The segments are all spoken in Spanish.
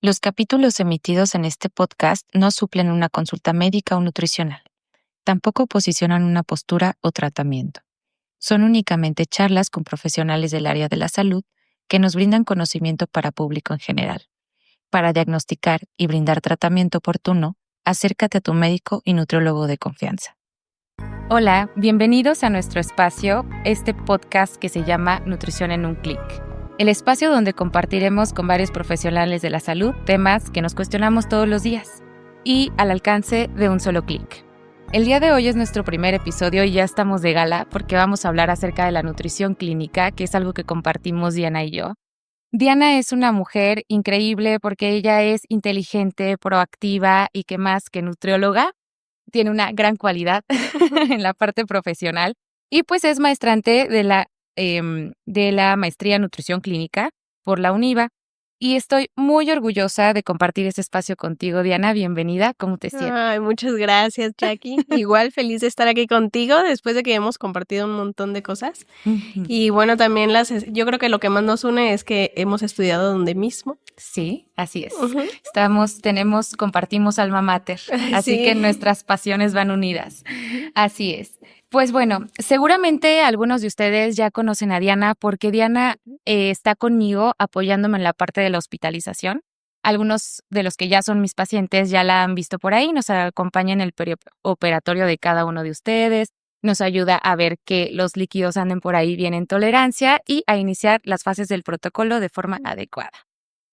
Los capítulos emitidos en este podcast no suplen una consulta médica o nutricional. Tampoco posicionan una postura o tratamiento. Son únicamente charlas con profesionales del área de la salud que nos brindan conocimiento para público en general. Para diagnosticar y brindar tratamiento oportuno, acércate a tu médico y nutriólogo de confianza. Hola, bienvenidos a nuestro espacio, este podcast que se llama Nutrición en un clic. El espacio donde compartiremos con varios profesionales de la salud temas que nos cuestionamos todos los días y al alcance de un solo clic. El día de hoy es nuestro primer episodio y ya estamos de gala porque vamos a hablar acerca de la nutrición clínica, que es algo que compartimos Diana y yo. Diana es una mujer increíble porque ella es inteligente, proactiva y que más que nutrióloga, tiene una gran cualidad en la parte profesional y pues es maestrante de la maestría en nutrición clínica por la UNIVA. Y estoy muy orgullosa de compartir este espacio contigo, Diana. Bienvenida, ¿cómo te sientes? Ay, muchas gracias, Jackie. Igual feliz de estar aquí contigo después de que hemos compartido un montón de cosas. Y bueno, también yo creo que lo que más nos une es que hemos estudiado donde mismo. Sí, así es. Ujú. Compartimos alma mater, así Sí. que nuestras pasiones van unidas. Así es. Pues bueno, seguramente algunos de ustedes ya conocen a Diana porque Diana está conmigo apoyándome en la parte de la hospitalización. Algunos de los que ya son mis pacientes ya la han visto por ahí, nos acompaña en el perioperatorio de cada uno de ustedes, nos ayuda a ver que los líquidos anden por ahí bien en tolerancia y a iniciar las fases del protocolo de forma adecuada.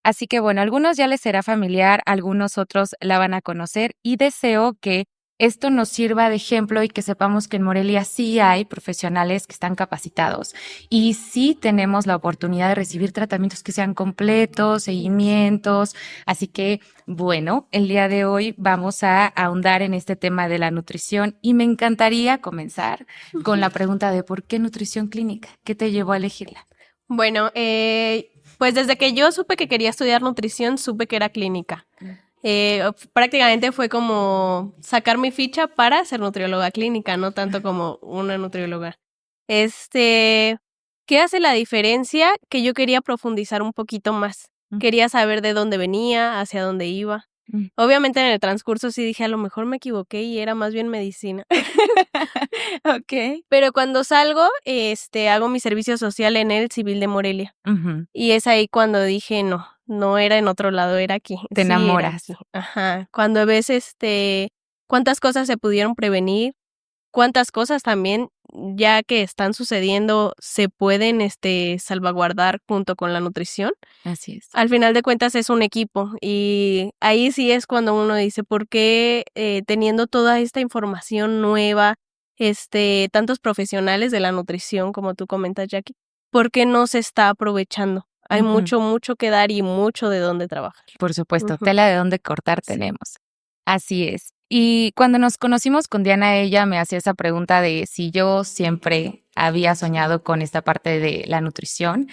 Así que bueno, a algunos ya les será familiar, algunos otros la van a conocer y deseo que esto nos sirva de ejemplo y que sepamos que en Morelia sí hay profesionales que están capacitados y sí tenemos la oportunidad de recibir tratamientos que sean completos, seguimientos. Así que bueno, el día de hoy vamos a ahondar en este tema de la nutrición y me encantaría comenzar con la pregunta de ¿por qué nutrición clínica? ¿Qué te llevó a elegirla? Bueno, pues desde que yo supe que quería estudiar nutrición, supe que era clínica. Prácticamente fue como sacar mi ficha para ser nutrióloga clínica, no tanto como una nutrióloga. ¿Qué hace la diferencia? Que yo quería profundizar un poquito más. Quería saber de dónde venía, hacia dónde iba. Obviamente en el transcurso sí dije, a lo mejor me equivoqué y era más bien medicina. Ok. Pero cuando salgo, hago mi servicio social en el Civil de Morelia. Y es ahí cuando dije, no era en otro lado, era aquí. Te Sí, era enamoras. aquí. Ajá. Cuando ves, cuántas cosas se pudieron prevenir, cuántas cosas también, ya que están sucediendo, se pueden, salvaguardar junto con la nutrición. Así es. Al final de cuentas es un equipo y ahí sí es cuando uno dice, ¿por qué teniendo toda esta información nueva, tantos profesionales de la nutrición, como tú comentas, Jackie, por qué no se está aprovechando? Hay mucho que dar y mucho de dónde trabajar. Por supuesto, tela de dónde cortar tenemos. Así es. Y cuando nos conocimos con Diana, ella me hacía esa pregunta de si yo siempre había soñado con esta parte de la nutrición,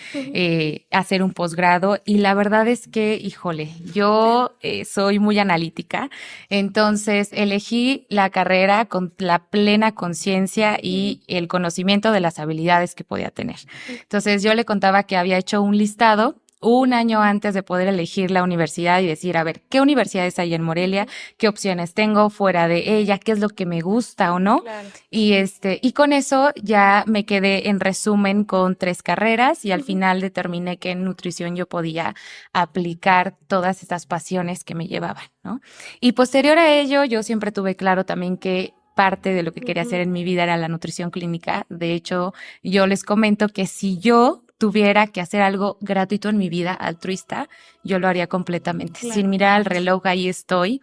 hacer un posgrado. Y la verdad es que, híjole, yo soy muy analítica, entonces elegí la carrera con la plena conciencia y el conocimiento de las habilidades que podía tener. Entonces yo le contaba que había hecho un listado un año antes de poder elegir la universidad y decir, a ver, ¿qué universidades hay en Morelia? ¿Qué opciones tengo fuera de ella? ¿Qué es lo que me gusta o no? Claro. Y con eso ya me quedé en resumen con 3 carreras y al final determiné que en nutrición yo podía aplicar todas estas pasiones que me llevaban, ¿no? Y posterior a ello, yo siempre tuve claro también que parte de lo que quería hacer en mi vida era la nutrición clínica. De hecho, yo les comento que si yo tuviera que hacer algo gratuito en mi vida, altruista, yo lo haría completamente. Claro. Sin mirar al reloj, ahí estoy.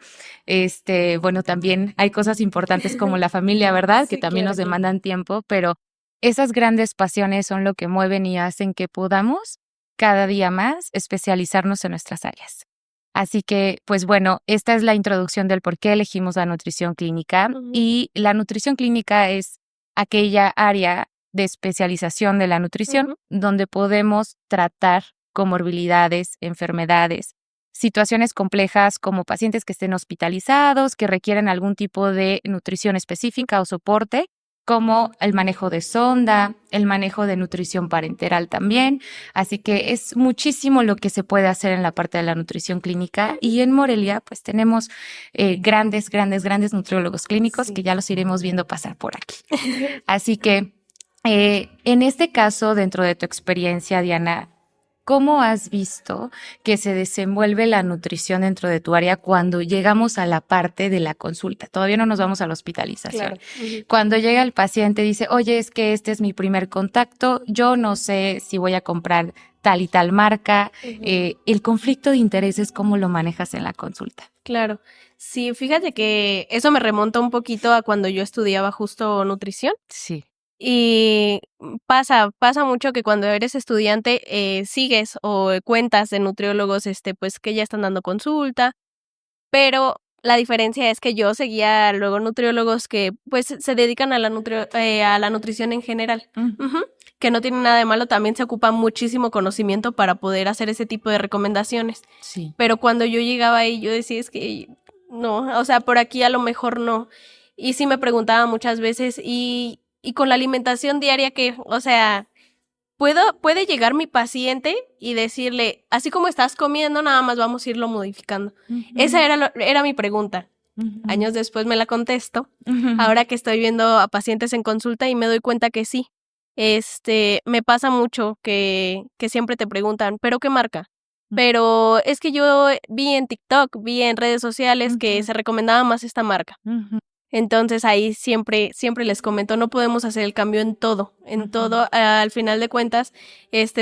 Bueno, también hay cosas importantes como la familia, ¿verdad? Sí, que también claro, nos claro. demandan tiempo, pero esas grandes pasiones son lo que mueven y hacen que podamos cada día más especializarnos en nuestras áreas. Así que, pues bueno, esta es la introducción del por qué elegimos la nutrición clínica. Y la nutrición clínica es aquella área de especialización de la nutrición donde podemos tratar comorbilidades, enfermedades, situaciones complejas como pacientes que estén hospitalizados, que requieren algún tipo de nutrición específica o soporte como el manejo de sonda, el manejo de nutrición parenteral también. Así que es muchísimo lo que se puede hacer en la parte de la nutrición clínica. Y en Morelia, pues tenemos grandes nutriólogos clínicos que ya los iremos viendo pasar por aquí. Así que en este caso, dentro de tu experiencia, Diana, ¿cómo has visto que se desenvuelve la nutrición dentro de tu área cuando llegamos a la parte de la consulta? Todavía no nos vamos a la hospitalización. Claro. Cuando llega el paciente y dice, oye, es que este es mi primer contacto, yo no sé si voy a comprar tal y tal marca. El conflicto de intereses, ¿cómo lo manejas en la consulta? Claro. Sí, fíjate que eso me remonta un poquito a cuando yo estudiaba justo nutrición. Sí. Y pasa mucho que cuando eres estudiante sigues o cuentas de nutriólogos pues que ya están dando consulta, pero la diferencia es que yo seguía luego nutriólogos que pues se dedican a la nutrición en general, que no tiene nada de malo, también se ocupa muchísimo conocimiento para poder hacer ese tipo de recomendaciones. Sí. Pero cuando yo llegaba ahí yo decía, es que no, o sea, por aquí a lo mejor no. Y sí me preguntaba muchas veces, y con la alimentación diaria que, o sea, puede llegar mi paciente y decirle, así como estás comiendo, nada más vamos a irlo modificando. Esa era mi pregunta. Años después me la contesto, ahora que estoy viendo a pacientes en consulta y me doy cuenta que sí. Me pasa mucho que siempre te preguntan, ¿pero qué marca? Pero es que yo vi en TikTok, vi en redes sociales que se recomendaba más esta marca. Entonces ahí siempre les comento, no podemos hacer el cambio en todo, al final de cuentas,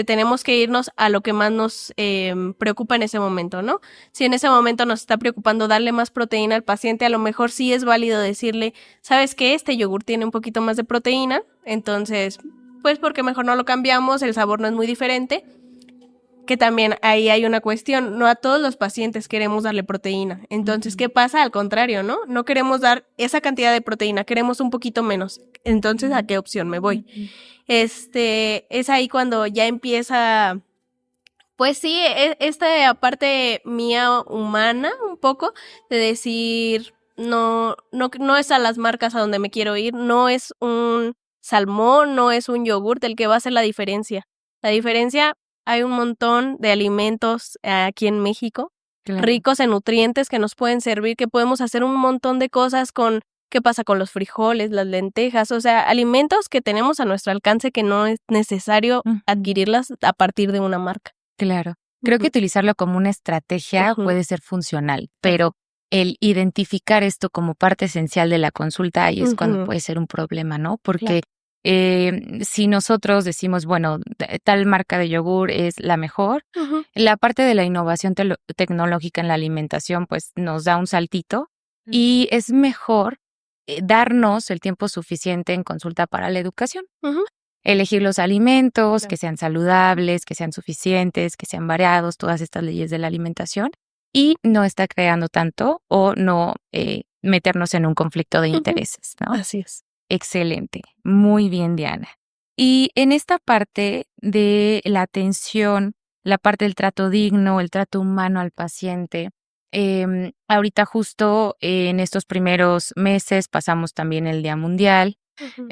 tenemos que irnos a lo que más nos preocupa en ese momento, ¿no? Si en ese momento nos está preocupando darle más proteína al paciente, a lo mejor sí es válido decirle, ¿sabes qué? Este yogur tiene un poquito más de proteína, entonces, pues porque mejor no lo cambiamos, el sabor no es muy diferente. Que también ahí hay una cuestión, no a todos los pacientes queremos darle proteína. Entonces, ¿qué pasa? Al contrario, ¿no? No queremos dar esa cantidad de proteína, queremos un poquito menos. Entonces, ¿a qué opción me voy? Es ahí cuando ya empieza, pues sí, esta parte mía humana un poco, de decir, no es a las marcas a donde me quiero ir, no es un salmón, no es un yogurt el que va a hacer la diferencia. La diferencia, hay un montón de alimentos aquí en México, ricos en nutrientes que nos pueden servir, que podemos hacer un montón de cosas con, ¿qué pasa con los frijoles, las lentejas? O sea, alimentos que tenemos a nuestro alcance que no es necesario adquirirlas a partir de una marca. Claro. Creo que utilizarlo como una estrategia puede ser funcional, pero el identificar esto como parte esencial de la consulta, ahí es cuando puede ser un problema, ¿no? Porque si nosotros decimos, bueno, tal marca de yogur es la mejor, la parte de la innovación tecnológica en la alimentación pues nos da un saltito y es mejor darnos el tiempo suficiente en consulta para la educación. Elegir los alimentos que sean saludables, que sean suficientes, que sean variados, todas estas leyes de la alimentación, y no estar creando tanto o no meternos en un conflicto de intereses, ¿no? Así es. Excelente, muy bien, Diana. Y en esta parte de la atención, la parte del trato digno, el trato humano al paciente, ahorita justo en estos primeros meses pasamos también el Día Mundial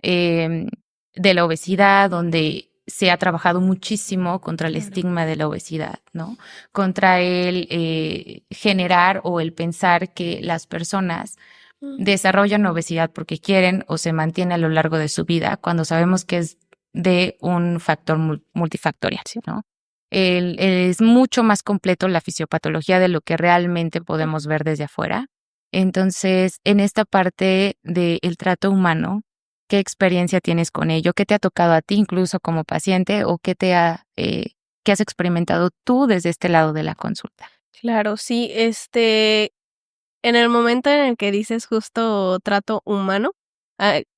de la Obesidad, donde se ha trabajado muchísimo contra el estigma de la obesidad, ¿no? Contra el generar o el pensar que las personas desarrollan obesidad porque quieren o se mantiene a lo largo de su vida, cuando sabemos que es de un factor multifactorial, ¿no? Es mucho más completo la fisiopatología de lo que realmente podemos ver desde afuera. Entonces, en esta parte del trato humano, ¿qué experiencia tienes con ello? ¿Qué te ha tocado a ti incluso como paciente o qué has experimentado tú desde este lado de la consulta? Claro, sí, en el momento en el que dices justo trato humano,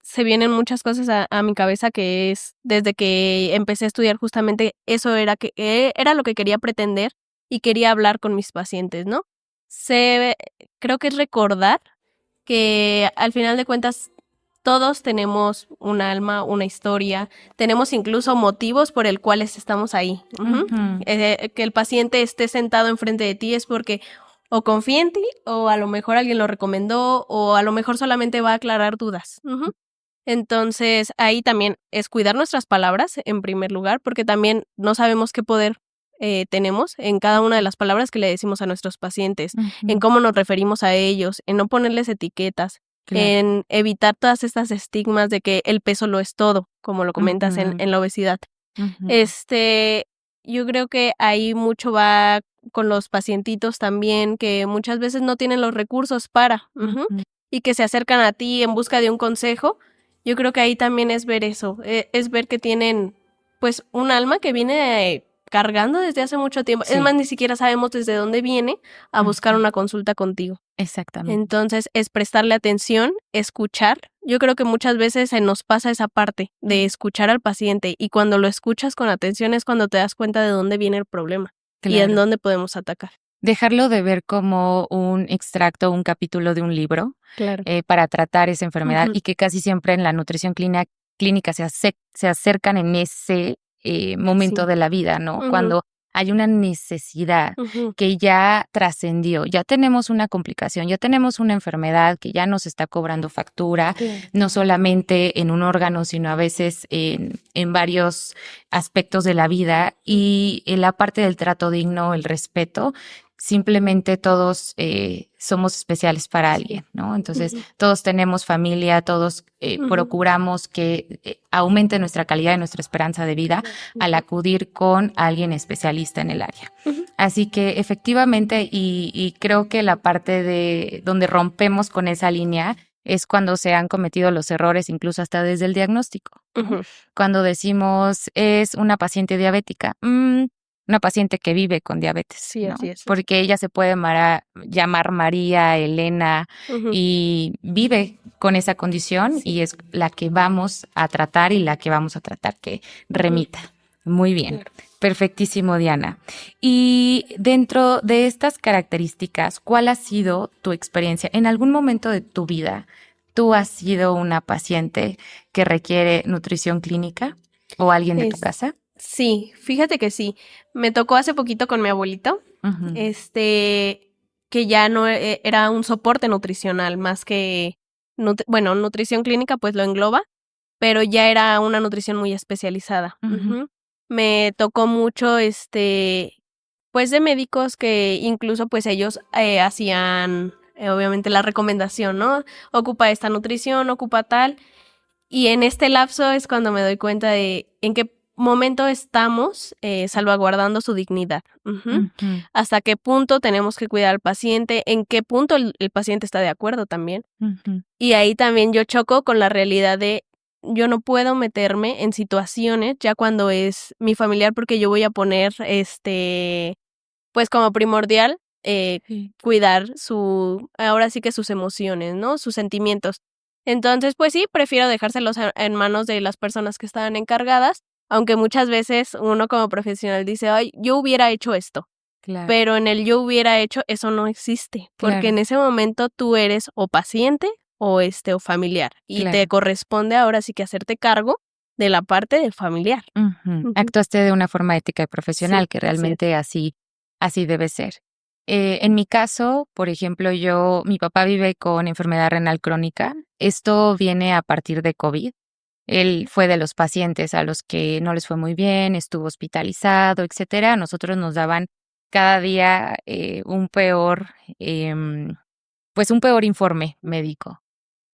se vienen muchas cosas a mi cabeza, que es desde que empecé a estudiar justamente eso era lo que quería pretender y quería hablar con mis pacientes, ¿no? Creo que es recordar que al final de cuentas todos tenemos un alma, una historia, tenemos incluso motivos por el cuales estamos ahí. Que el paciente esté sentado enfrente de ti es porque o confía en ti, o a lo mejor alguien lo recomendó, o a lo mejor solamente va a aclarar dudas. Entonces, ahí también es cuidar nuestras palabras en primer lugar, porque también no sabemos qué poder tenemos en cada una de las palabras que le decimos a nuestros pacientes, en cómo nos referimos a ellos, en no ponerles etiquetas, en evitar todas estas estigmas de que el peso lo es todo, como lo comentas en la obesidad. Yo creo que ahí mucho va con los pacientitos también, que muchas veces no tienen los recursos para, y que se acercan a ti en busca de un consejo. Yo creo que ahí también es ver eso, es ver que tienen pues un alma que viene cargando desde hace mucho tiempo. Sí. Es más, ni siquiera sabemos desde dónde viene a buscar una consulta contigo. Exactamente. Entonces, es prestarle atención, escuchar. Yo creo que muchas veces se nos pasa esa parte de escuchar al paciente, y cuando lo escuchas con atención es cuando te das cuenta de dónde viene el problema y en dónde podemos atacar. Dejarlo de ver como un extracto, un capítulo de un libro para tratar esa enfermedad, y que casi siempre en la nutrición clínica se acercan en ese momento de la vida, ¿no? Cuando hay una necesidad que ya trascendió, ya tenemos una complicación, ya tenemos una enfermedad que ya nos está cobrando factura, no solamente en un órgano, sino a veces en varios aspectos de la vida, y en la parte del trato digno, el respeto. Simplemente todos somos especiales para alguien, ¿no? Entonces, todos tenemos familia, todos procuramos que aumente nuestra calidad y nuestra esperanza de vida al acudir con alguien especialista en el área. Así que efectivamente, y creo que la parte de donde rompemos con esa línea es cuando se han cometido los errores, incluso hasta desde el diagnóstico, ¿no? Cuando decimos, es una paciente diabética, una paciente que vive con diabetes, sí, ¿no? Así es. Porque ella se puede llamar María, Elena, y vive con esa condición, y es la que vamos a tratar y la que vamos a tratar que remita. Muy bien, perfectísimo, Diana. Y dentro de estas características, ¿cuál ha sido tu experiencia? ¿En algún momento de tu vida tú has sido una paciente que requiere nutrición clínica o alguien de tu casa? Sí, fíjate que sí. Me tocó hace poquito con mi abuelito, que ya no era un soporte nutricional, más que, nutrición clínica pues lo engloba, pero ya era una nutrición muy especializada. Me tocó mucho, pues de médicos que incluso pues ellos hacían, obviamente la recomendación, ¿no? Ocupa esta nutrición, ocupa tal, y en este lapso es cuando me doy cuenta de en qué momento estamos salvaguardando su dignidad. Hasta qué punto tenemos que cuidar al paciente, en qué punto el paciente está de acuerdo también. Y ahí también yo choco con la realidad de yo no puedo meterme en situaciones ya cuando es mi familiar, porque yo voy a poner pues como primordial cuidar ahora sí que sus emociones, ¿no? Sus sentimientos. Entonces, pues sí, prefiero dejárselos en manos de las personas que estaban encargadas, aunque muchas veces uno como profesional dice, ay, yo hubiera hecho esto. Claro. Pero en el yo hubiera hecho, eso no existe, porque en ese momento tú eres o paciente o familiar, y te corresponde ahora sí que hacerte cargo de la parte de familiar. Actuaste de una forma ética y profesional, que realmente así debe ser. En mi caso, por ejemplo, mi papá vive con enfermedad renal crónica. Esto viene a partir de COVID. Él fue de los pacientes a los que no les fue muy bien, estuvo hospitalizado, etcétera. A nosotros nos daban cada día un peor informe médico.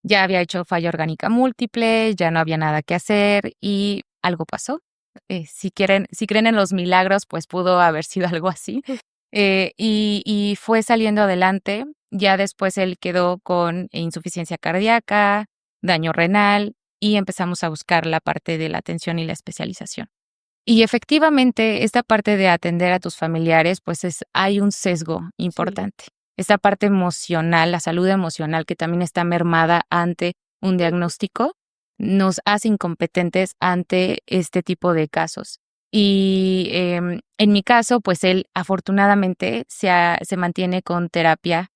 Ya había hecho falla orgánica múltiple, ya no había nada que hacer y algo pasó. Si creen en los milagros, pues pudo haber sido algo así. Y fue saliendo adelante. Ya después él quedó con insuficiencia cardíaca, daño renal, y empezamos a buscar la parte de la atención y la especialización. Y efectivamente, esta parte de atender a tus familiares, pues hay un sesgo importante. Esta parte emocional, la salud emocional, que también está mermada ante un diagnóstico, nos hace incompetentes ante este tipo de casos. Y en mi caso, pues él afortunadamente se mantiene con terapia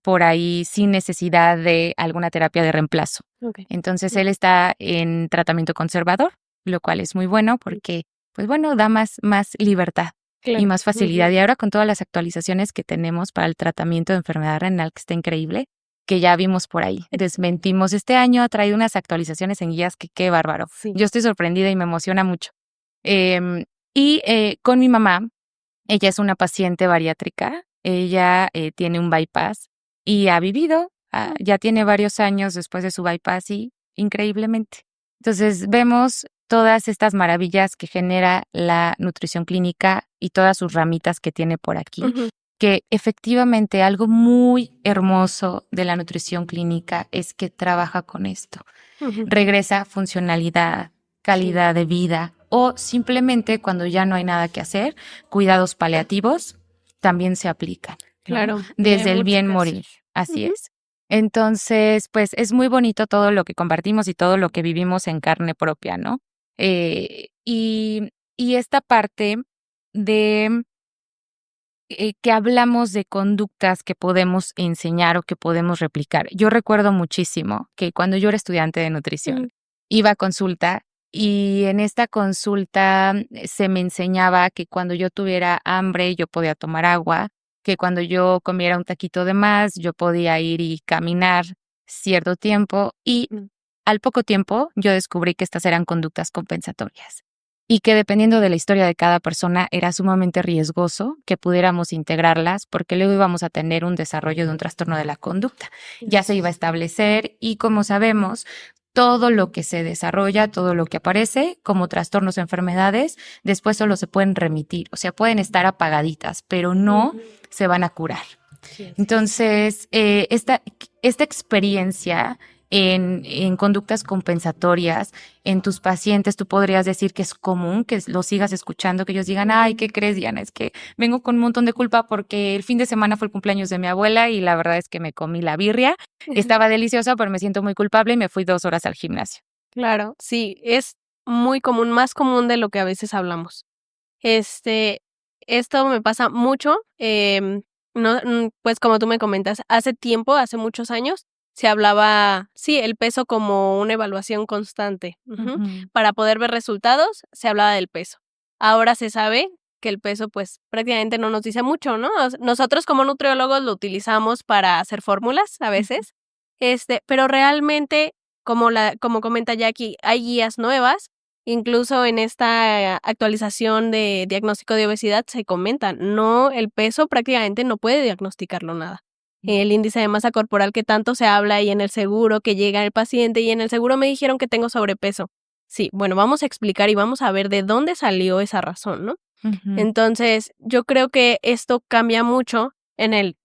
por ahí sin necesidad de alguna terapia de reemplazo. Entonces él está en tratamiento conservador, lo cual es muy bueno porque, pues bueno, da más libertad y más facilidad. Y ahora con todas las actualizaciones que tenemos para el tratamiento de enfermedad renal, que está increíble, que ya vimos por ahí. Desmentimos. Este año ha traído unas actualizaciones en guías que qué bárbaro. Sí. Yo estoy sorprendida y me emociona mucho. Con mi mamá, ella es una paciente bariátrica, ella tiene un bypass y ha vivido, ya tiene varios años después de su bypass y increíblemente. Entonces vemos todas estas maravillas que genera la nutrición clínica y todas sus ramitas que tiene por aquí, que efectivamente algo muy hermoso de la nutrición clínica es que trabaja con esto. Regresa funcionalidad, calidad de vida o simplemente cuando ya no hay nada que hacer, cuidados paliativos también se aplican, ¿no? Claro. Desde el bien morir, así es. Entonces, pues es muy bonito todo lo que compartimos y todo lo que vivimos en carne propia, ¿no? Y esta parte de que hablamos de conductas que podemos enseñar o que podemos replicar. Yo recuerdo muchísimo que cuando yo era estudiante de nutrición, iba a consulta y en esta consulta se me enseñaba que cuando yo tuviera hambre yo podía tomar agua, que cuando yo comiera un taquito de más yo podía ir y caminar cierto tiempo y al poco tiempo yo descubrí que estas eran conductas compensatorias y que dependiendo de la historia de cada persona era sumamente riesgoso que pudiéramos integrarlas porque luego íbamos a tener un desarrollo de un trastorno de la conducta. Ya se iba a establecer y como sabemos, todo lo que se desarrolla, todo lo que aparece como trastornos o enfermedades, después solo se pueden remitir, o sea, pueden estar apagaditas, pero no se van a curar. Entonces, esta experiencia en conductas compensatorias en tus pacientes, tú podrías decir que es común que lo sigas escuchando, que ellos digan, ay, ¿qué crees, Diana? Es que vengo con un montón de culpa porque el fin de semana fue el cumpleaños de mi abuela y la verdad es que me comí la birria. Estaba deliciosa, pero me siento muy culpable y me fui 2 horas al gimnasio. Claro, sí, es muy común, más común de lo que a veces hablamos. Esto me pasa mucho, pues como tú me comentas, hace tiempo, hace muchos años, se hablaba, sí, el peso como una evaluación constante. Para poder ver resultados, se hablaba del peso. Ahora se sabe que el peso, pues, prácticamente no nos dice mucho, ¿no? Nosotros como nutriólogos lo utilizamos para hacer fórmulas a veces, pero realmente, como comenta Jackie, hay guías nuevas. Incluso en esta actualización de diagnóstico de obesidad se comenta, no, el peso prácticamente no puede diagnosticarlo nada. El índice de masa corporal que tanto se habla y en el seguro que llega el paciente y en el seguro me dijeron que tengo sobrepeso. Sí, bueno, vamos a explicar y vamos a ver de dónde salió esa razón, ¿no? Entonces, yo creo que esto cambia mucho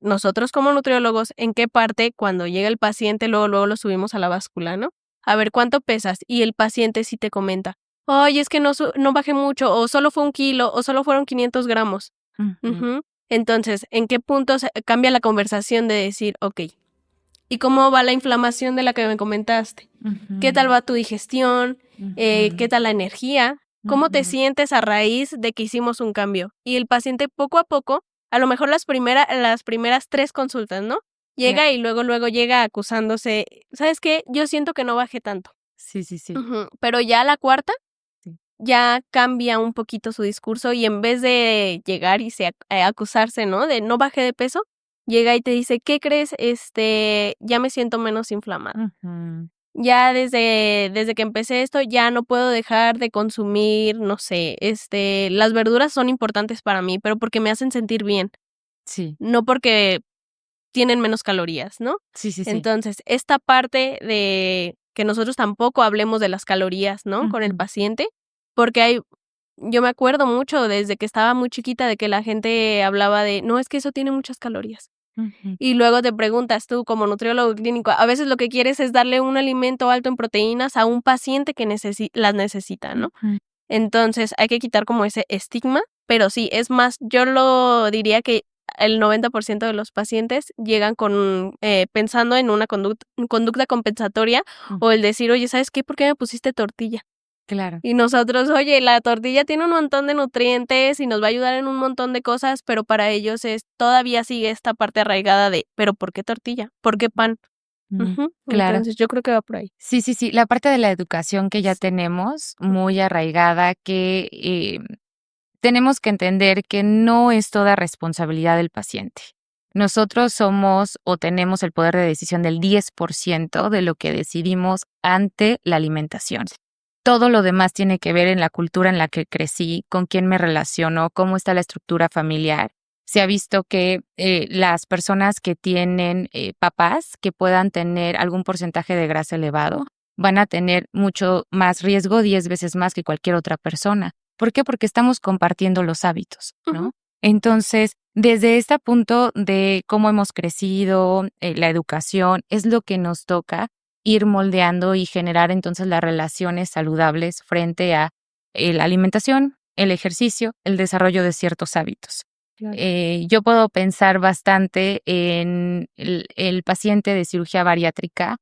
nosotros como nutriólogos, en qué parte cuando llega el paciente, luego lo subimos a la báscula, ¿no? A ver cuánto pesas y el paciente sí te comenta, oye, es que no bajé mucho, o solo fue 1 kilo, o solo fueron 500 gramos. Entonces, ¿en qué punto cambia la conversación de decir, ok, ¿y cómo va la inflamación de la que me comentaste? ¿Qué tal va tu digestión? ¿Qué tal la energía? ¿Cómo te sientes a raíz de que hicimos un cambio? Y el paciente poco a poco, a lo mejor las primeras 3 consultas, ¿no? Llega y luego llega acusándose, ¿sabes qué? Yo siento que no bajé tanto. Sí. Pero ya la cuarta, ya cambia un poquito su discurso y en vez de llegar y acusarse, ¿no? De no bajé de peso, llega y te dice, ¿qué crees? Ya me siento menos inflamada. Ya desde que empecé esto, ya no puedo dejar de consumir, no sé, las verduras son importantes para mí, pero porque me hacen sentir bien. Sí. No porque tienen menos calorías, ¿no? Sí. Entonces, esta parte de que nosotros tampoco hablemos de las calorías, ¿no? Con el paciente, porque yo me acuerdo mucho desde que estaba muy chiquita de que la gente hablaba de, no, es que eso tiene muchas calorías. Y luego te preguntas tú como nutriólogo clínico, a veces lo que quieres es darle un alimento alto en proteínas a un paciente que las necesita, ¿no? Entonces hay que quitar como ese estigma, pero sí, es más, yo lo diría que el 90% de los pacientes llegan pensando en una conducta compensatoria o el decir, oye, ¿sabes qué? ¿Por qué me pusiste tortilla? Claro. Y nosotros, oye, la tortilla tiene un montón de nutrientes y nos va a ayudar en un montón de cosas, pero para ellos todavía sigue esta parte arraigada de, ¿pero por qué tortilla? ¿Por qué pan? Claro. Entonces yo creo que va por ahí. Sí. La parte de la educación que ya tenemos muy arraigada, que tenemos que entender que no es toda responsabilidad del paciente. Nosotros somos o tenemos el poder de decisión del 10% de lo que decidimos ante la alimentación. Todo lo demás tiene que ver en la cultura en la que crecí, con quién me relaciono, cómo está la estructura familiar. Se ha visto que las personas que tienen papás que puedan tener algún porcentaje de grasa elevado van a tener mucho más riesgo, 10 veces más que cualquier otra persona. ¿Por qué? Porque estamos compartiendo los hábitos, ¿no? Ujú. Entonces, desde este punto de cómo hemos crecido, la educación, es lo que nos toca ir moldeando y generar entonces las relaciones saludables frente a la alimentación, el ejercicio, el desarrollo de ciertos hábitos. Claro. Yo puedo pensar bastante en el paciente de cirugía bariátrica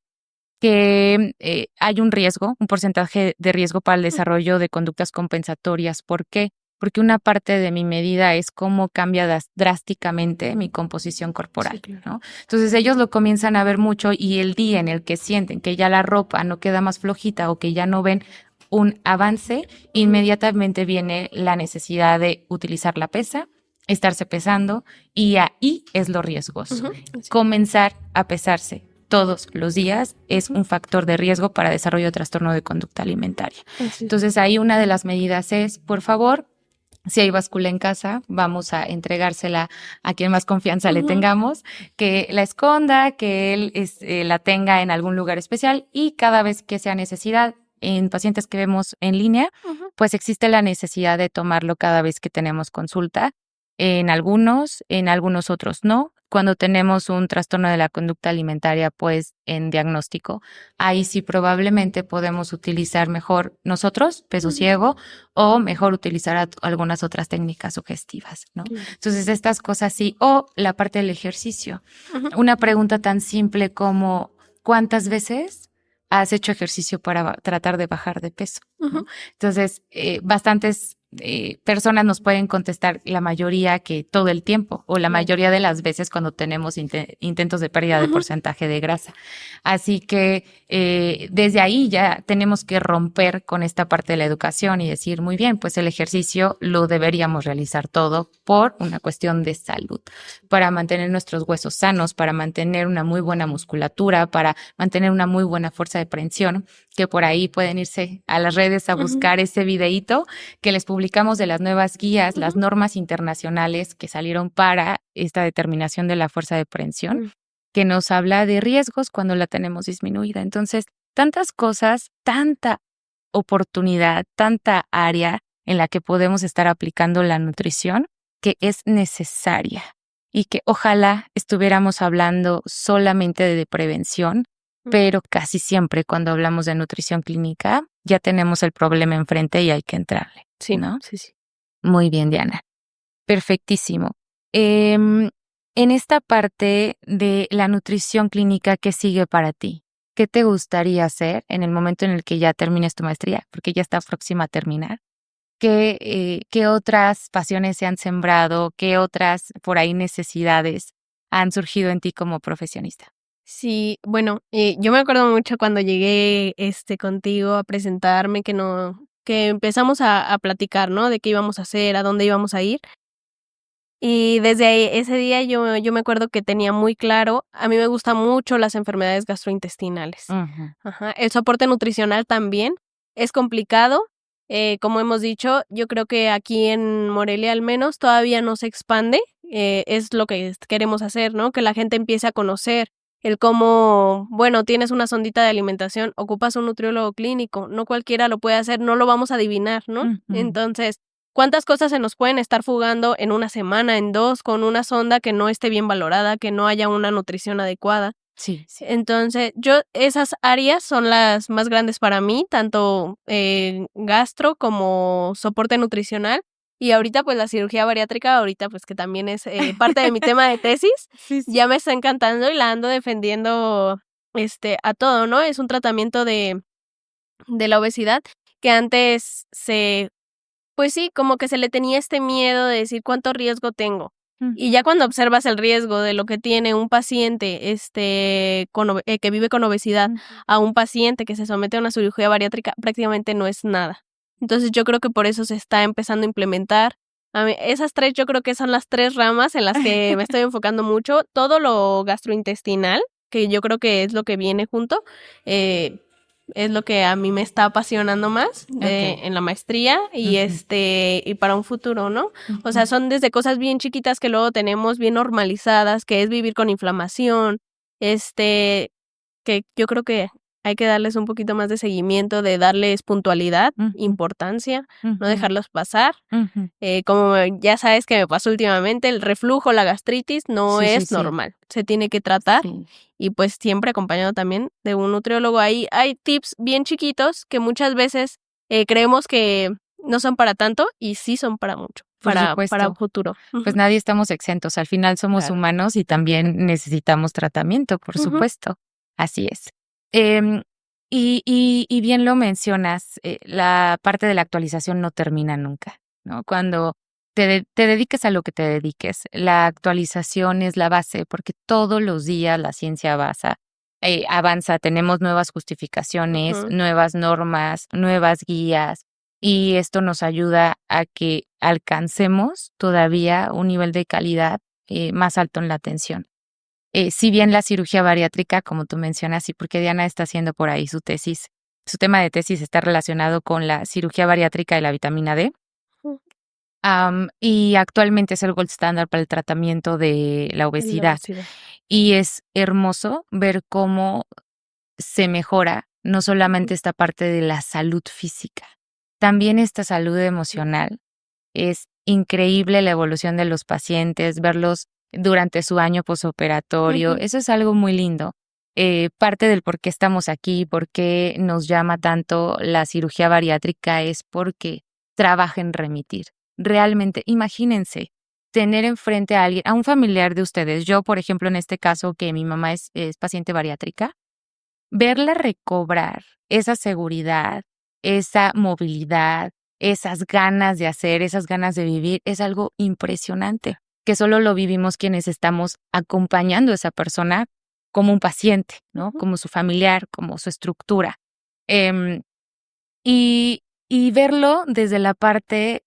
que hay un riesgo, un porcentaje de riesgo para el desarrollo de conductas compensatorias. ¿Por qué? Porque una parte de mi medida es cómo cambia drásticamente mi composición corporal, Sí, claro. ¿no? Entonces ellos lo comienzan a ver mucho y el día en el que sienten que ya la ropa no queda más flojita o que ya no ven un avance, inmediatamente viene la necesidad de utilizar la pesa, estarse pesando y ahí es lo riesgoso. Ujú. Sí. Comenzar a pesarse todos los días es Ujú. un factor de riesgo para desarrollo de trastorno de conducta alimentaria. Así es. Entonces, ahí una de las medidas es, por favor, si hay báscula en casa, vamos a entregársela a quien más confianza le Ujú. tengamos, que la esconda, que él la tenga en algún lugar especial y cada vez que sea necesidad, en pacientes que vemos en línea, Ujú. pues existe la necesidad de tomarlo cada vez que tenemos consulta. En algunos otros no. Cuando tenemos un trastorno de la conducta alimentaria, pues en diagnóstico, ahí sí probablemente podemos utilizar mejor nosotros, peso Ujú. ciego, o mejor utilizar algunas otras técnicas sugestivas, ¿no? Claro. Entonces, estas cosas sí. O la parte del ejercicio. Ujú. Una pregunta tan simple como, ¿cuántas veces has hecho ejercicio para tratar de bajar de peso? Ujú. ¿No? Entonces, bastantes personas nos pueden contestar, la mayoría que todo el tiempo o la Claro. mayoría de las veces cuando tenemos intentos de pérdida de Ujú. porcentaje de grasa. Así que desde ahí ya tenemos que romper con esta parte de la educación y decir, muy bien, pues el ejercicio lo deberíamos realizar todo por una cuestión de salud, para mantener nuestros huesos sanos, para mantener una muy buena musculatura, para mantener una muy buena fuerza de prensión, que por ahí pueden irse a las redes a Ujú. buscar ese videíto que les publicamos de las nuevas guías, las Ujú. normas internacionales que salieron para esta determinación de la fuerza de prensión, Mm. que nos habla de riesgos cuando la tenemos disminuida. Entonces, tantas cosas, tanta oportunidad, tanta área en la que podemos estar aplicando la nutrición que es necesaria y que ojalá estuviéramos hablando solamente de prevención, pero casi siempre cuando hablamos de nutrición clínica ya tenemos el problema enfrente y hay que entrarle, Sí, ¿no? sí, sí. Muy bien, Diana. Perfectísimo. En esta parte de la nutrición clínica, ¿qué sigue para ti? ¿Qué te gustaría hacer en el momento en el que ya termines tu maestría? Porque ya está próxima a terminar. ¿Qué otras pasiones se han sembrado? ¿Qué otras por ahí necesidades han surgido en ti como profesionista? Sí, bueno, yo me acuerdo mucho cuando llegué, contigo a presentarme, que empezamos a platicar, ¿no? De qué íbamos a hacer, a dónde íbamos a ir. Y desde ahí, ese día yo me acuerdo que tenía muy claro, a mí me gustan mucho las enfermedades gastrointestinales. Ujú. Ajá, el soporte nutricional también es complicado. Como hemos dicho, yo creo que aquí en Morelia al menos todavía no se expande. Es lo que queremos hacer, ¿no? Que la gente empiece a conocer el cómo, bueno, tienes una sondita de alimentación, ocupas un nutriólogo clínico, no cualquiera lo puede hacer, no lo vamos a adivinar, ¿no? Ujú. Entonces, ¿cuántas cosas se nos pueden estar fugando en una semana, en 2, con una sonda que no esté bien valorada, que no haya una nutrición adecuada? Sí, sí. Entonces, esas áreas son las más grandes para mí, tanto gastro como soporte nutricional. Y ahorita, pues la cirugía bariátrica, ahorita pues que también es parte de mi tema de tesis, Sí, sí. ya me está encantando y la ando defendiendo a todo, ¿no? Es un tratamiento de la obesidad que antes pues sí, como que se le tenía este miedo de decir cuánto riesgo tengo. Y ya cuando observas el riesgo de lo que tiene un paciente que vive con obesidad a un paciente que se somete a una cirugía bariátrica, prácticamente no es nada. Entonces yo creo que por eso se está empezando a implementar. Esas 3 yo creo que son las 3 ramas en las que me estoy enfocando mucho. Todo lo gastrointestinal, que yo creo que es lo que viene junto, es lo que a mí me está apasionando más en la maestría y y para un futuro, ¿no? O sea, son desde cosas bien chiquitas que luego tenemos bien normalizadas, que es vivir con inflamación, que yo creo que hay que darles un poquito más de seguimiento, de darles puntualidad, importancia, no dejarlos pasar. Como ya sabes que me pasó últimamente, el reflujo, la gastritis no es normal, se tiene que tratar y pues siempre acompañado también de un nutriólogo. Ahí hay tips bien chiquitos que muchas veces creemos que no son para tanto y sí son para mucho, para un futuro. Pues nadie estamos exentos, al final somos humanos y también necesitamos tratamiento, por supuesto. Así es. Y bien lo mencionas, la parte de la actualización no termina nunca, ¿no? Cuando te dediques a lo que te dediques, la actualización es la base, porque todos los días la ciencia avanza, tenemos nuevas justificaciones, nuevas normas, nuevas guías, y esto nos ayuda a que alcancemos todavía un nivel de calidad más alto en la atención. Si bien la cirugía bariátrica, como tú mencionas, y porque Diana está haciendo por ahí su tesis, su tema de tesis está relacionado con la cirugía bariátrica de la vitamina D. Y actualmente es el gold standard para el tratamiento de la obesidad. Y es hermoso ver cómo se mejora no solamente esta parte de la salud física, también esta salud emocional. Es increíble la evolución de los pacientes, verlos durante su año posoperatorio. Eso es algo muy lindo. Parte del por qué estamos aquí, por qué nos llama tanto la cirugía bariátrica es porque trabaja en remitir. Realmente, imagínense tener enfrente a alguien, a un familiar de ustedes. Yo, por ejemplo, en este caso, que mi mamá es paciente bariátrica, verla recobrar esa seguridad, esa movilidad, esas ganas de hacer, esas ganas de vivir, es algo impresionante, que solo lo vivimos quienes estamos acompañando a esa persona como un paciente, ¿no? Como su familiar, como su estructura. Em, y verlo desde la parte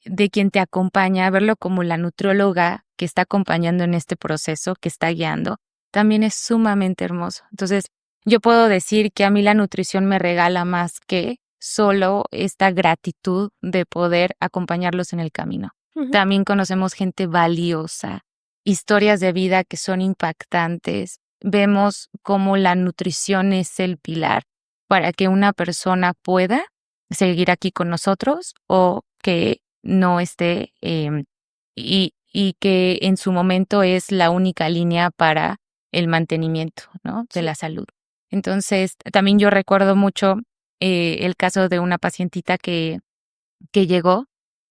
de quien te acompaña, verlo como la nutrióloga que está acompañando en este proceso, que está guiando, también es sumamente hermoso. Entonces, yo puedo decir que a mí la nutrición me regala más que solo esta gratitud de poder acompañarlos en el camino. También conocemos gente valiosa, historias de vida que son impactantes. Vemos cómo la nutrición es el pilar para que una persona pueda seguir aquí con nosotros o que no esté y que en su momento es la única línea para el mantenimiento, ¿no? de la salud. Entonces, también yo recuerdo mucho el caso de una pacientita que llegó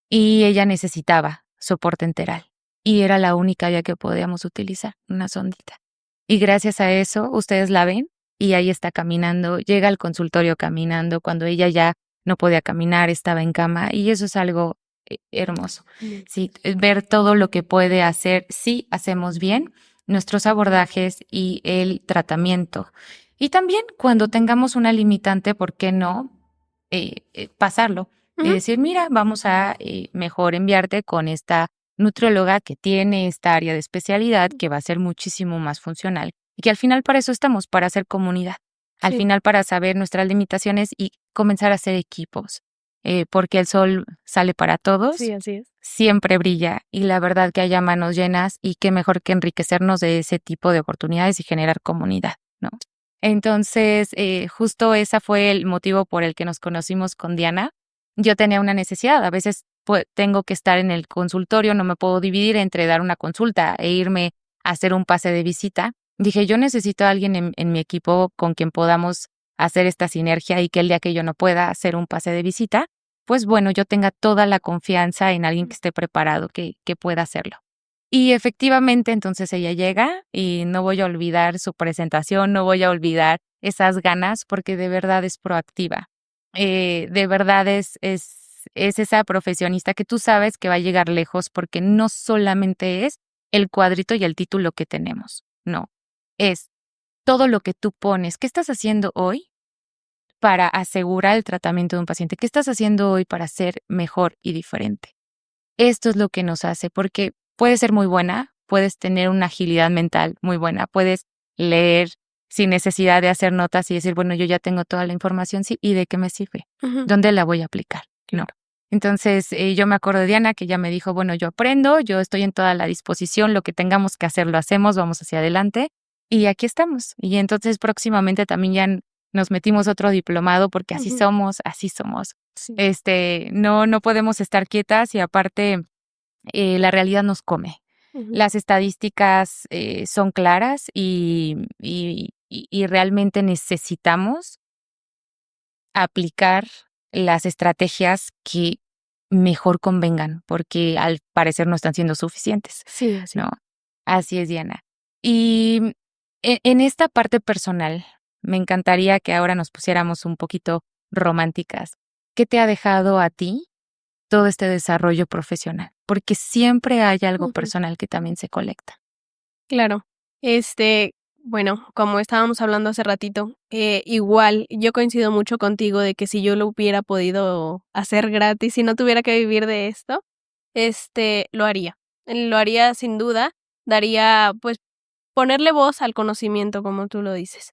y ella necesitaba soporte enteral y era la única vía que podíamos utilizar, una sondita. Y gracias a eso, ustedes la ven y ahí está caminando, llega al consultorio caminando cuando ella ya no podía caminar, estaba en cama y eso es algo hermoso. Sí, ver todo lo que puede hacer si hacemos bien nuestros abordajes y el tratamiento. Y también cuando tengamos una limitante, ¿por qué no pasarlo? Y decir, mira, vamos a mejor enviarte con esta nutrióloga que tiene esta área de especialidad que va a ser muchísimo más funcional y que al final para eso estamos, para hacer comunidad, al final para saber nuestras limitaciones y comenzar a hacer equipos, porque el sol sale para todos, Sí, así es. siempre brilla y la verdad que haya manos llenas y qué mejor que enriquecernos de ese tipo de oportunidades y generar comunidad, ¿no? Entonces, justo ese fue el motivo por el que nos conocimos con Diana. Yo tenía una necesidad, a veces tengo que estar en el consultorio, no me puedo dividir entre dar una consulta e irme a hacer un pase de visita. Dije, yo necesito a alguien en mi equipo con quien podamos hacer esta sinergia y que el día que yo no pueda hacer un pase de visita, pues bueno, yo tenga toda la confianza en alguien que esté preparado, que pueda hacerlo. Y efectivamente, entonces ella llega y no voy a olvidar su presentación, no voy a olvidar esas ganas porque de verdad es proactiva. De verdad es esa profesionista que tú sabes que va a llegar lejos porque no solamente es el cuadrito y el título que tenemos, no, es todo lo que tú pones. ¿Qué estás haciendo hoy para asegurar el tratamiento de un paciente? ¿Qué estás haciendo hoy para ser mejor y diferente? esto es lo que nos hace, porque puedes ser muy buena, puedes tener una agilidad mental muy buena, puedes leer sin necesidad de hacer notas y decir, bueno, yo ya tengo toda la información, sí, ¿y de qué me sirve? Ujú. ¿Dónde la voy a aplicar? No. Entonces, yo me acuerdo de Diana que ya me dijo, bueno, yo aprendo, yo estoy en toda la disposición, lo que tengamos que hacer lo hacemos, vamos hacia adelante y aquí estamos. Y entonces próximamente también ya nos metimos otro diplomado porque así Ujú. somos, así somos. Sí. No podemos estar quietas y aparte la realidad nos come. Ujú. Las estadísticas son claras y realmente necesitamos aplicar las estrategias que mejor convengan, porque al parecer no están siendo suficientes, Sí, así. ¿no? Así es, Diana. Y en esta parte personal, me encantaría que ahora nos pusiéramos un poquito románticas. ¿Qué te ha dejado a ti todo este desarrollo profesional? Porque siempre hay algo Ujú. personal que también se colecta. Claro. Bueno, como estábamos hablando hace ratito, igual yo coincido mucho contigo de que si yo lo hubiera podido hacer gratis y no tuviera que vivir de esto, lo haría. Lo haría sin duda, daría, pues, ponerle voz al conocimiento, como tú lo dices.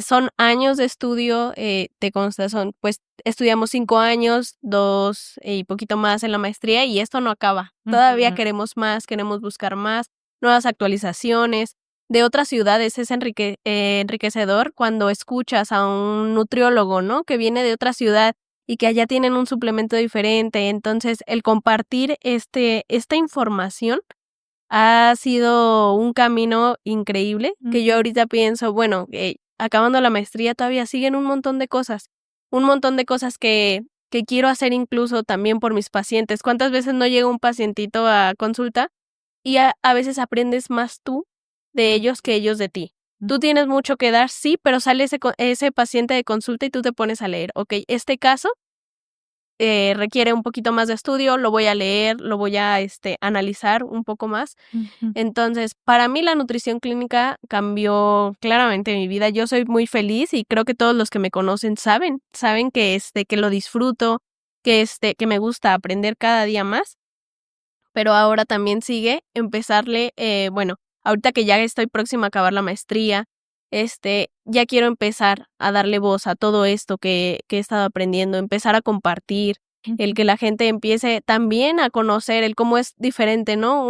Son años de estudio, te consta, pues, estudiamos 5 años, 2 y poquito más en la maestría, y esto no acaba. Todavía Ujú. queremos más, queremos buscar más, nuevas actualizaciones de otras ciudades. Es enriquecedor cuando escuchas a un nutriólogo, ¿no?, que viene de otra ciudad y que allá tienen un suplemento diferente. Entonces, el compartir esta información ha sido un camino increíble, que yo Ujú. ahorita pienso, bueno, acabando la maestría todavía siguen un montón de cosas que quiero hacer incluso también por mis pacientes. ¿Cuántas veces no llega un pacientito a consulta y a veces aprendes más tú de ellos que ellos de ti? Tú tienes mucho que dar, sí, pero sale ese paciente de consulta y tú te pones a leer, okey, este caso requiere un poquito más de estudio, lo voy a leer, lo voy a, analizar un poco más. Ujú. Entonces, para mí la nutrición clínica cambió claramente mi vida. Yo soy muy feliz y creo que todos los que me conocen saben que lo disfruto, que me gusta aprender cada día más, pero ahora también sigue empezarle, bueno, ahorita que ya estoy próxima a acabar la maestría, ya quiero empezar a darle voz a todo esto que he estado aprendiendo, empezar a compartir, el Ujú. que la gente empiece también a conocer el cómo es diferente, ¿no?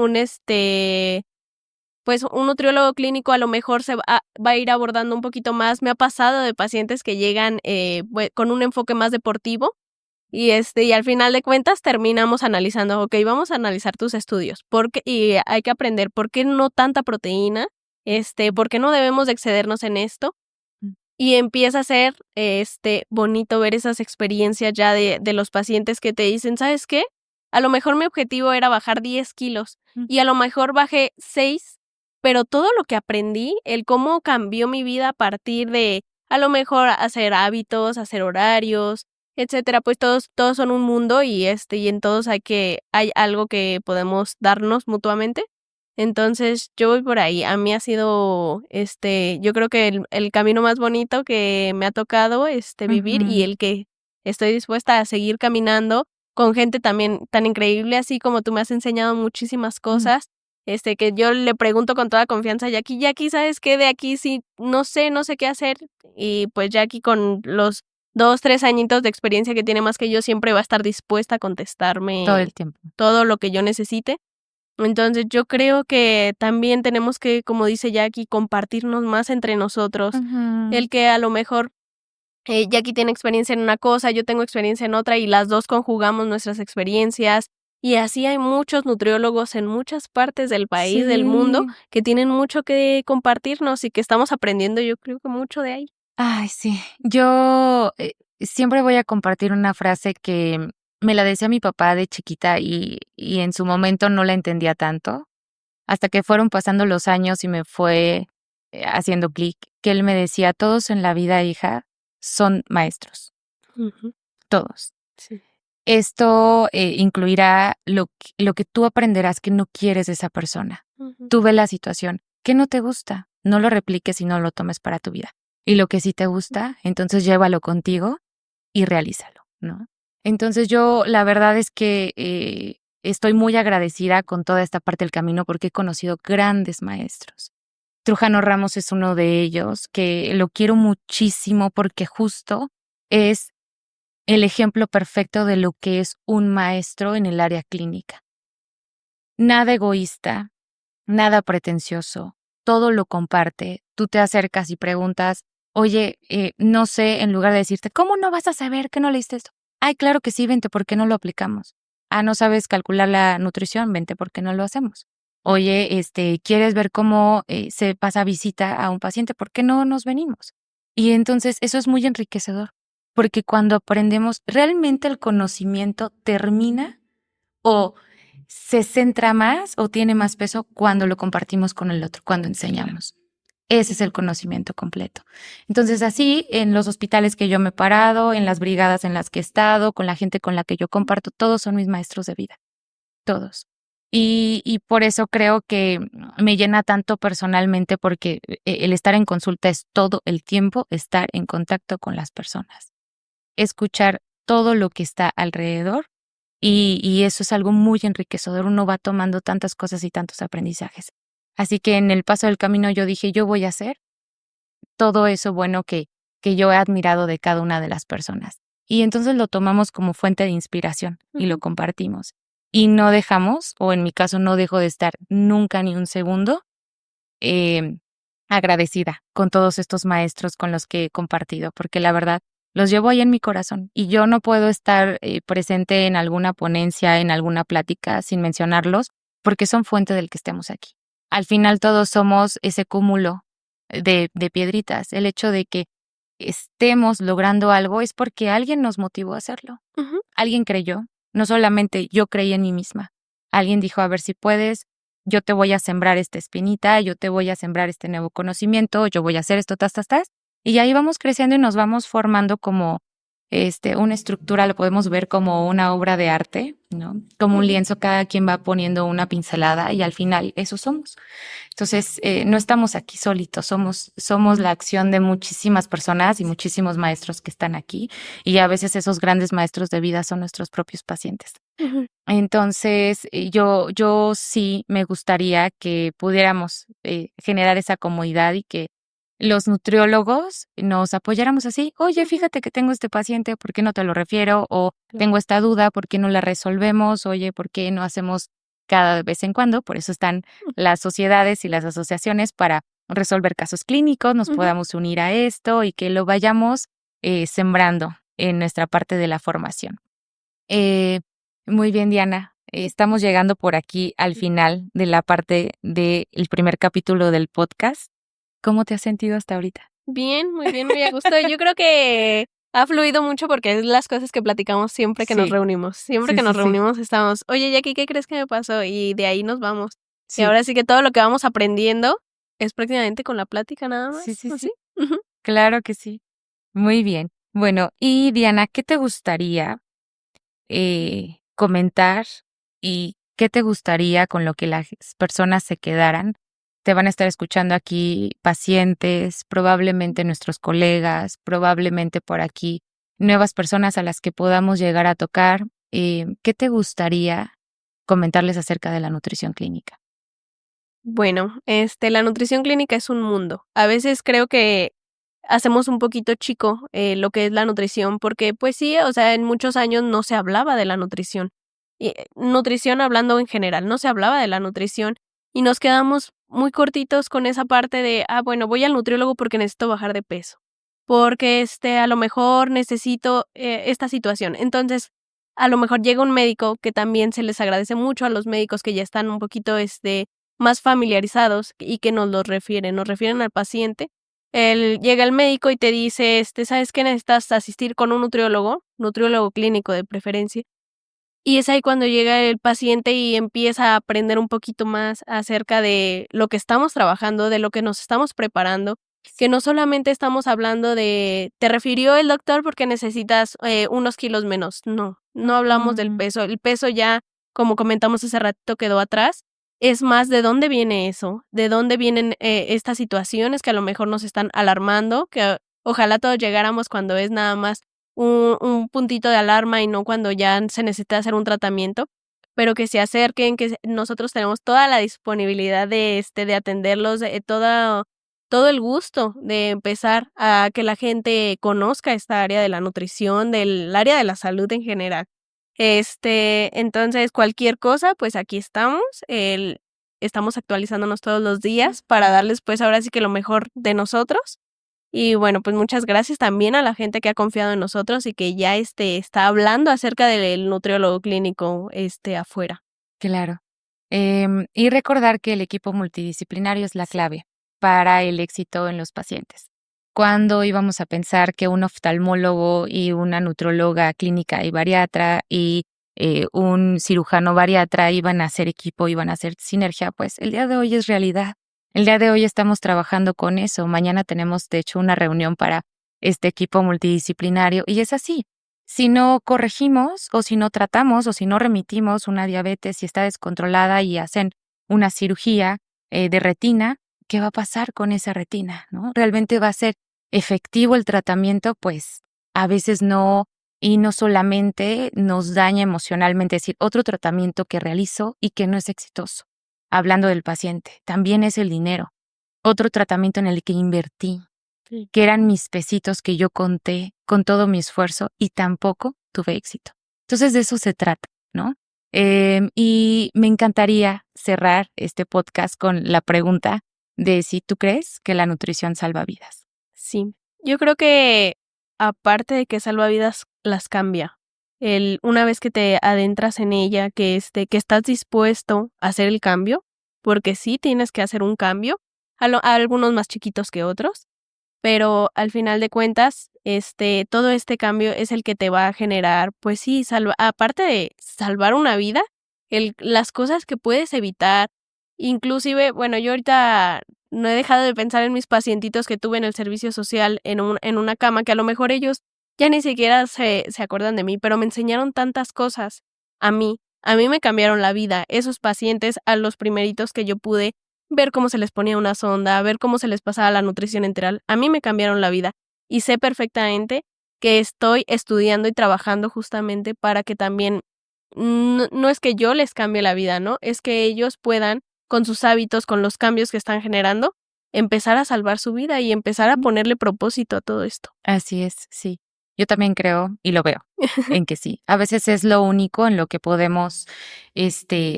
Pues un nutriólogo clínico a lo mejor va a ir abordando un poquito más. Me ha pasado de pacientes que llegan con un enfoque más deportivo y al final de cuentas terminamos analizando, ok, vamos a analizar tus estudios, y hay que aprender por qué no tanta proteína, por qué no debemos de excedernos en esto. Y empieza a ser bonito ver esas experiencias ya de los pacientes que te dicen, ¿sabes qué? A lo mejor mi objetivo era bajar 10 kilos y a lo mejor bajé 6, pero todo lo que aprendí, el cómo cambió mi vida a partir de a lo mejor hacer hábitos, hacer horarios, etcétera, pues todos son un mundo y en todos hay algo que podemos darnos mutuamente. Entonces, yo voy por ahí. A mí ha sido, yo creo que el camino más bonito que me ha tocado, vivir, y Ujú. el que estoy dispuesta a seguir caminando con gente también tan increíble, así como tú me has enseñado muchísimas Mm. cosas, que yo le pregunto con toda confianza a Jackie, ¿sabes qué? De aquí sí, no sé qué hacer. Y pues Jackie, con los 2, 3 añitos de experiencia que tiene más que yo, siempre va a estar dispuesta a Todo contestarme el tiempo. todo lo que yo necesite. Entonces, yo creo que también tenemos que, como dice Jackie, compartirnos más entre nosotros. Ujú. El que a lo mejor, Jackie tiene experiencia en una cosa, yo tengo experiencia en otra, y las 2 conjugamos nuestras experiencias. Y así hay muchos nutriólogos en muchas partes del país, del mundo, Sí. que tienen mucho que compartirnos y que estamos aprendiendo, yo creo que mucho de ahí. Ay, sí. Yo, siempre voy a compartir una frase que me la decía mi papá de chiquita y en su momento no la entendía tanto, hasta que fueron pasando los años y me fue, haciendo clic, que él me decía: "Todos en la vida, hija, son maestros, Ujú. todos". Sí. Esto, incluirá lo que tú aprenderás que no quieres de esa persona. Ujú. Tú ve la situación. ¿Qué no te gusta? No lo repliques y no lo tomes para tu vida. Y lo que sí te gusta, entonces llévalo contigo y realízalo, ¿no? Entonces yo la verdad es que, estoy muy agradecida con toda esta parte del camino porque he conocido grandes maestros. Trujano Ramos es uno de ellos, que lo quiero muchísimo porque justo es el ejemplo perfecto de lo que es un maestro en el área clínica. Nada egoísta, nada pretencioso, todo lo comparte. Tú te acercas y preguntas, oye, no sé, en lugar de decirte, ¿cómo no vas a saber que no leíste esto? Ay, claro que sí, vente, ¿por qué no lo aplicamos? Ah, ¿no sabes calcular la nutrición? Vente, ¿por qué no lo hacemos? Oye, ¿quieres ver cómo se pasa visita a un paciente? ¿Por qué no nos venimos? Y entonces eso es muy enriquecedor, porque cuando aprendemos, realmente el conocimiento termina o se centra más o tiene más peso cuando lo compartimos con el otro, cuando enseñamos. Ese es el conocimiento completo. Entonces, así, en los hospitales que yo me he parado, en las brigadas en las que he estado, con la gente con la que yo comparto, todos son mis maestros de vida, todos. Y por eso creo que me llena tanto personalmente, porque el estar en consulta es todo el tiempo estar en contacto con las personas, escuchar todo lo que está alrededor y eso es algo muy enriquecedor. Uno va tomando tantas cosas y tantos aprendizajes. Así que en el paso del camino yo dije, yo voy a hacer todo eso bueno que yo he admirado de cada una de las personas. Y entonces lo tomamos como fuente de inspiración y lo compartimos. Y no dejamos, o en mi caso no dejo de estar nunca ni un segundo agradecida con todos estos maestros con los que he compartido, porque la verdad los llevo ahí en mi corazón y yo no puedo estar presente en alguna ponencia, en alguna plática sin mencionarlos, porque son fuente del que estemos aquí. Al final todos somos ese cúmulo de piedritas. El hecho de que estemos logrando algo es porque alguien nos motivó a hacerlo. Alguien creyó, no solamente yo creí en mí misma. Alguien dijo, a ver si puedes, yo te voy a sembrar esta espinita, yo te voy a sembrar este nuevo conocimiento, yo voy a hacer esto, y ahí vamos creciendo y nos vamos formando como una estructura, lo podemos ver como una obra de arte, ¿no? Como un lienzo, cada quien va poniendo una pincelada y al final eso somos. Entonces, no estamos aquí solitos, somos la acción de muchísimas personas y muchísimos maestros que están aquí y a veces esos grandes maestros de vida son nuestros propios pacientes. Entonces, yo sí me gustaría que pudiéramos generar esa comodidad y que los nutriólogos nos apoyáramos así. Oye, fíjate que tengo este paciente, ¿por qué no te lo refiero? O tengo esta duda, ¿por qué no la resolvemos? Oye, ¿por qué no hacemos cada vez en cuando? Por eso están las sociedades y las asociaciones para resolver casos clínicos, nos podamos unir a esto y que lo vayamos sembrando en nuestra parte de la formación. Muy bien, Diana. Estamos llegando por aquí al final de la parte del primer capítulo del podcast. ¿Cómo te has sentido hasta ahorita? Bien, muy a gusto. Yo creo que ha fluido mucho porque es las cosas que platicamos siempre que nos reunimos. Siempre que nos reunimos estamos, oye, Jackie, ¿qué crees que me pasó? Y de ahí nos vamos. Y ahora sí que todo lo que vamos aprendiendo es prácticamente con la plática nada más. Sí. Claro que sí. Muy bien. Bueno, y Diana, ¿qué te gustaría comentar y qué te gustaría con lo que las personas se quedaran? Te van a estar escuchando aquí pacientes, probablemente nuestros colegas, probablemente por aquí nuevas personas a las que podamos llegar a tocar. ¿Qué te gustaría comentarles acerca de la nutrición clínica? Bueno, la nutrición clínica es un mundo. A veces creo que hacemos un poquito chico lo que es la nutrición, porque pues sí, o sea, en muchos años no se hablaba de la nutrición. Y, nutrición hablando en general, no se hablaba de la nutrición y nos quedamos muy cortitos con esa parte de, bueno, voy al nutriólogo porque necesito bajar de peso, porque a lo mejor necesito esta situación. Entonces, a lo mejor llega un médico, que también se les agradece mucho a los médicos que ya están un poquito más familiarizados y que nos refieren al paciente. Llega el médico y te dice, ¿sabes qué? Necesitas asistir con un nutriólogo clínico de preferencia. Y es ahí cuando llega el paciente y empieza a aprender un poquito más acerca de lo que estamos trabajando, de lo que nos estamos preparando, que no solamente estamos hablando de, te refirió el doctor porque necesitas unos kilos menos. No hablamos del peso. El peso ya, como comentamos hace ratito, quedó atrás. Es más de dónde viene eso, de dónde vienen estas situaciones que a lo mejor nos están alarmando, que ojalá todos llegáramos cuando es nada más un puntito de alarma y no cuando ya se necesita hacer un tratamiento. pero que se acerquen, nosotros tenemos toda la disponibilidad de atenderlos, todo el gusto de empezar a que la gente conozca esta área de la nutrición, del área de la salud en general. Entonces, cualquier cosa, pues aquí estamos. Estamos actualizándonos todos los días para darles, pues ahora sí que lo mejor de nosotros. Y bueno, pues muchas gracias también a la gente que ha confiado en nosotros y que ya está hablando acerca del nutriólogo clínico afuera. Claro. Y recordar que el equipo multidisciplinario es la clave para el éxito en los pacientes. ¿Cuándo íbamos a pensar que un oftalmólogo y una nutróloga clínica y bariatra y un cirujano bariatra iban a hacer equipo, iban a hacer sinergia? Pues el día de hoy es realidad. El día de hoy estamos trabajando con eso. Mañana tenemos, de hecho, una reunión para este equipo multidisciplinario y es así. Si no corregimos o si no tratamos o si no remitimos una diabetes si está descontrolada y hacen una cirugía de retina, ¿qué va a pasar con esa retina? ¿No? ¿Realmente va a ser efectivo el tratamiento? Pues a veces no, y no solamente nos daña emocionalmente, es decir, otro tratamiento que realizo y que no es exitoso. Hablando del paciente, también es el dinero. Otro tratamiento en el que invertí, que eran mis pesitos que yo conté con todo mi esfuerzo y tampoco tuve éxito. Entonces de eso se trata, ¿no? Y me encantaría cerrar este podcast con la pregunta de si tú crees que la nutrición salva vidas. Sí, yo creo que aparte de que salva vidas, las cambia. Una vez que te adentras en ella, que estás dispuesto a hacer el cambio, porque sí tienes que hacer un cambio, a algunos más chiquitos que otros, pero al final de cuentas, todo este cambio es el que te va a generar, pues sí, aparte de salvar una vida, las cosas que puedes evitar, inclusive, bueno, yo ahorita no he dejado de pensar en mis pacientitos que tuve en el servicio social en una cama, que a lo mejor ellos ya ni siquiera se acuerdan de mí, pero me enseñaron tantas cosas a mí me cambiaron la vida, esos pacientes, a los primeritos que yo pude ver cómo se les ponía una sonda, ver cómo se les pasaba la nutrición enteral, a mí me cambiaron la vida y sé perfectamente que estoy estudiando y trabajando justamente para que también, no es que yo les cambie la vida, ¿no? Es que ellos puedan, con sus hábitos, con los cambios que están generando, empezar a salvar su vida y empezar a ponerle propósito a todo esto. Así es, sí. Yo también creo y lo veo en que sí. A veces es lo único en lo que podemos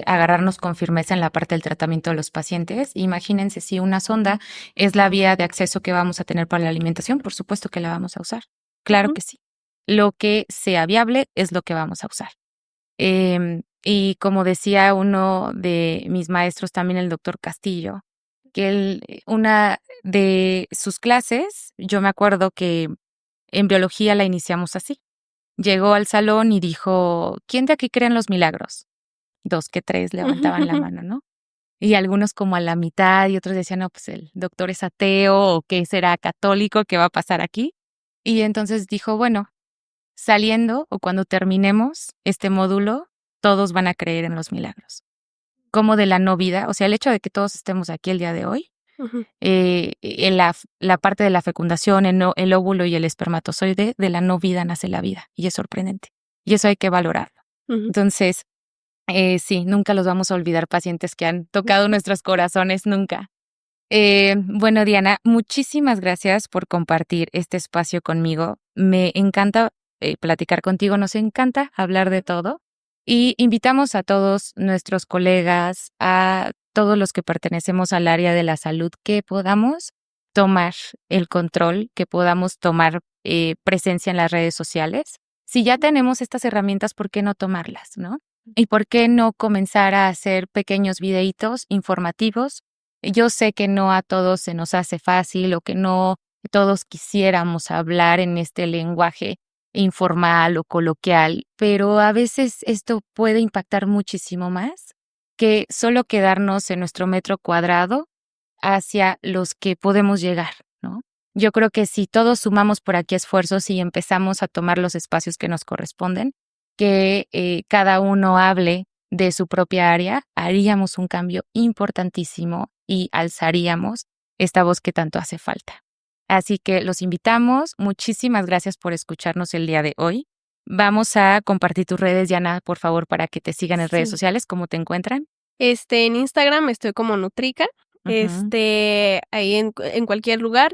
agarrarnos con firmeza en la parte del tratamiento de los pacientes. Imagínense si una sonda es la vía de acceso que vamos a tener para la alimentación, por supuesto que la vamos a usar. Claro que sí. Lo que sea viable es lo que vamos a usar. Y como decía uno de mis maestros, también el doctor Castillo, que una de sus clases, yo me acuerdo que en biología la iniciamos así. Llegó al salón y dijo, ¿quién de aquí cree en los milagros? 2 que 3 levantaban la mano, ¿no? Y algunos como a la mitad y otros decían, no, pues el doctor es ateo o que será católico, ¿qué va a pasar aquí? Y entonces dijo, bueno, saliendo o cuando terminemos este módulo, todos van a creer en los milagros. Como de la no vida, o sea, el hecho de que todos estemos aquí el día de hoy, en la parte de la fecundación, el óvulo y el espermatozoide, de la no vida nace la vida. Y es sorprendente. Y eso hay que valorarlo. Entonces, sí, nunca los vamos a olvidar, pacientes que han tocado nuestros corazones, nunca. Bueno, Diana, muchísimas gracias por compartir este espacio conmigo. Me encanta platicar contigo, nos encanta hablar de todo. Y invitamos a todos nuestros colegas, a todos los que pertenecemos al área de la salud, que podamos tomar el control, que podamos tomar presencia en las redes sociales. Si ya tenemos estas herramientas, ¿por qué no tomarlas, no? ¿Y por qué no comenzar a hacer pequeños videitos informativos? Yo sé que no a todos se nos hace fácil o que no todos quisiéramos hablar en este lenguaje informal o coloquial, pero a veces esto puede impactar muchísimo más que solo quedarnos en nuestro metro cuadrado hacia los que podemos llegar, ¿no? Yo creo que si todos sumamos por aquí esfuerzos y empezamos a tomar los espacios que nos corresponden, que cada uno hable de su propia área, haríamos un cambio importantísimo y alzaríamos esta voz que tanto hace falta. Así que los invitamos. Muchísimas gracias por escucharnos el día de hoy. Vamos a compartir tus redes, Diana, por favor, para que te sigan en redes Sí. sociales. ¿Cómo te encuentran? En Instagram estoy como Nutrica. Ujú. Ahí en cualquier lugar,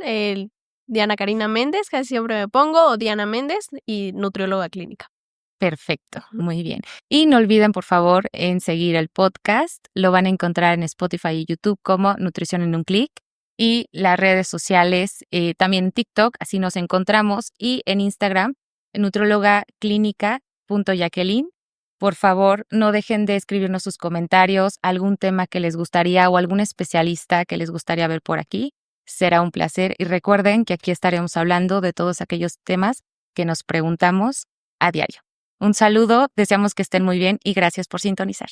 Diana Karina Méndez, casi siempre me pongo, o Diana Méndez y nutrióloga clínica. Perfecto, Ujú. muy bien. Y no olviden, por favor, en seguir el podcast. Lo van a encontrar en Spotify y YouTube como Nutrición en un Clic. Y las redes sociales, también en TikTok, así nos encontramos. Y en Instagram, nutriólogaclínica.jacqueline. Por favor, no dejen de escribirnos sus comentarios, algún tema que les gustaría o algún especialista que les gustaría ver por aquí. Será un placer. Y recuerden que aquí estaremos hablando de todos aquellos temas que nos preguntamos a diario. Un saludo, deseamos que estén muy bien y gracias por sintonizar.